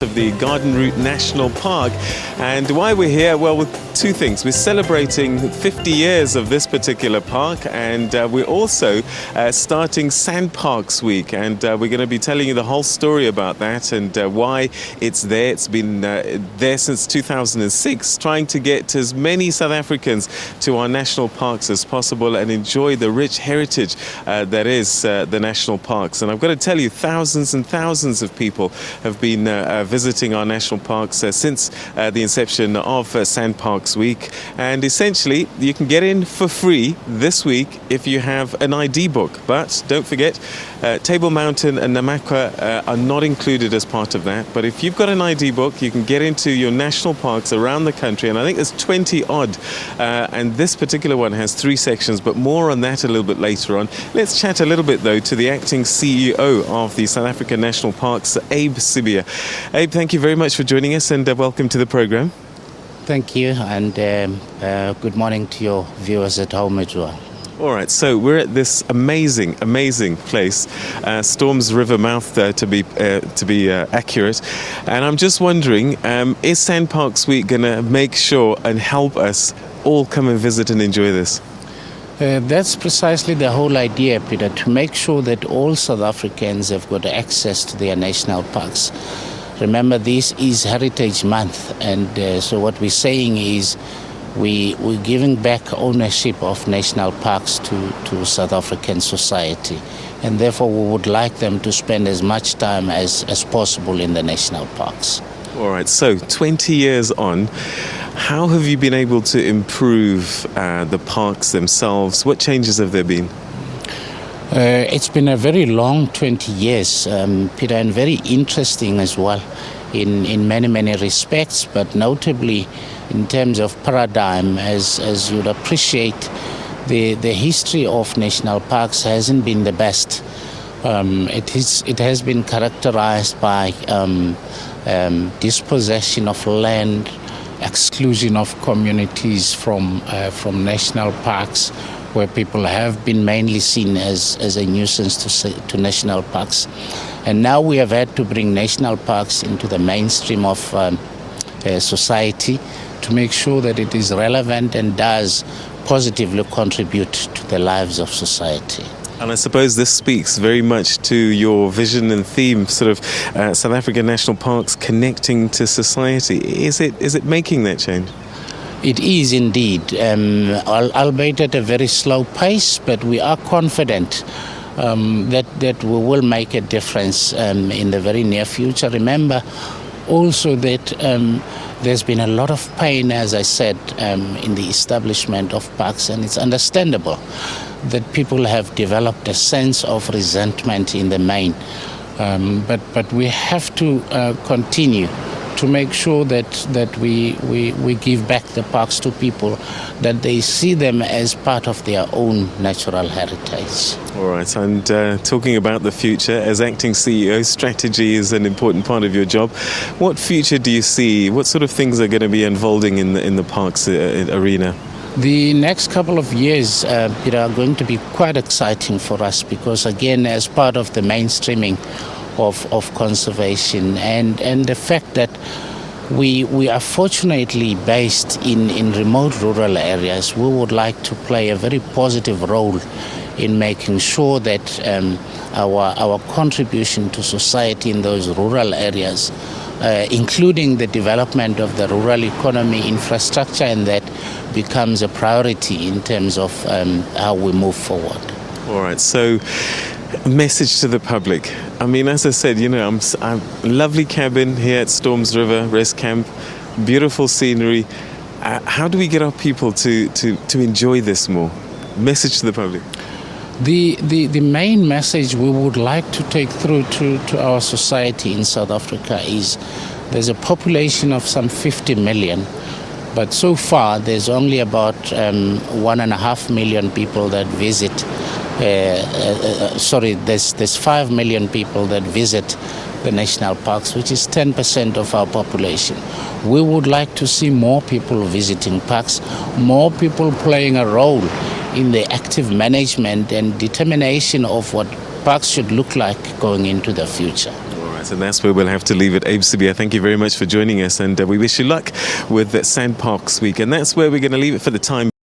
of the Garden Route National Park. And why we're here? Well, with two things. We're celebrating 50 years of this particular park, and we're also starting Sanparks Week, and we're going to be telling you the whole story about that and why it's there. It's been there since 2006, trying to get as many South Africans to our national parks as possible and enjoy the rich heritage that is the national parks. And I've got to tell you, thousands and thousands of people have been visiting our national parks since the inception of Sanparks Week. And essentially, you can get in for free this week if you have an ID book. But don't forget, Table Mountain and Namakwa are not included as part of that. But if you've got an ID book, you can get into your national parks around the country. And I think there's 20 odd. And this particular one has 3 sections, but more on that a little bit later on. Let's chat a little bit, though, to the acting CEO of the South African National Parks, Abe Sibia. Abe, thank you very much for joining us, and welcome to the program. Thank you, and good morning to your viewers at home as well. All right, so we're at this amazing place, Storms River mouth to be accurate, and I'm just wondering, is Sanparks Week going to make sure and help us all come and visit and enjoy this? That's precisely the whole idea, Peter, to make sure that all South Africans have got access to their national parks. Remember, this is Heritage Month, and so what we're saying is we're giving back ownership of national parks to South African society, and therefore we would like them to spend as much time as possible in the national parks. All right, so 20 years on, how have you been able to improve the parks themselves? What changes have there been? It's been a very long 20 years, Peter, and very interesting as well in many respects, but notably in terms of paradigm, as you'd appreciate, the history of national parks hasn't been the best. It has been characterized by dispossession of land, exclusion of communities from national parks, where people have been mainly seen as a nuisance to national parks. And now we have had to bring national parks into the mainstream of society to make sure that it is relevant and does positively contribute to the lives of society. And I suppose this speaks very much to your vision and theme, sort of South African national parks connecting to society. Is it making that change? It is indeed, albeit at a very slow pace, but we are confident that we will make a difference in the very near future. Remember also that there's been a lot of pain, as I said, in the establishment of parks, and it's understandable that people have developed a sense of resentment in the main. But we have to continue to make sure that we give back the parks to people, that they see them as part of their own natural heritage. All right, and talking about the future, as acting CEO, strategy is an important part of your job. What future do you see? What sort of things are going to be unfolding in the parks arena? The next couple of years, Peter, are going to be quite exciting for us because, again, as part of the mainstreaming of conservation and the fact that we are fortunately based in remote rural areas, we would like to play a very positive role in making sure that our contribution to society in those rural areas, including the development of the rural economy infrastructure, and that becomes a priority in terms of how we move forward. All right, so message to the public. I mean, as I said, I'm lovely cabin here at Storms River Rest Camp, beautiful scenery. How do we get our people to enjoy this more? Message to the public. The main message we would like to take through to our society in South Africa is there's a population of some 50 million, but so far there's only about 1.5 million people that visit. There's 5 million people that visit the national parks, which is 10% of our population. We would like to see more people visiting parks, more people playing a role in the active management and determination of what parks should look like going into the future. And that's where we'll have to leave it. Abe Sibia, thank you very much for joining us, and we wish you luck with Sanparks Week. And that's where we're going to leave it for the time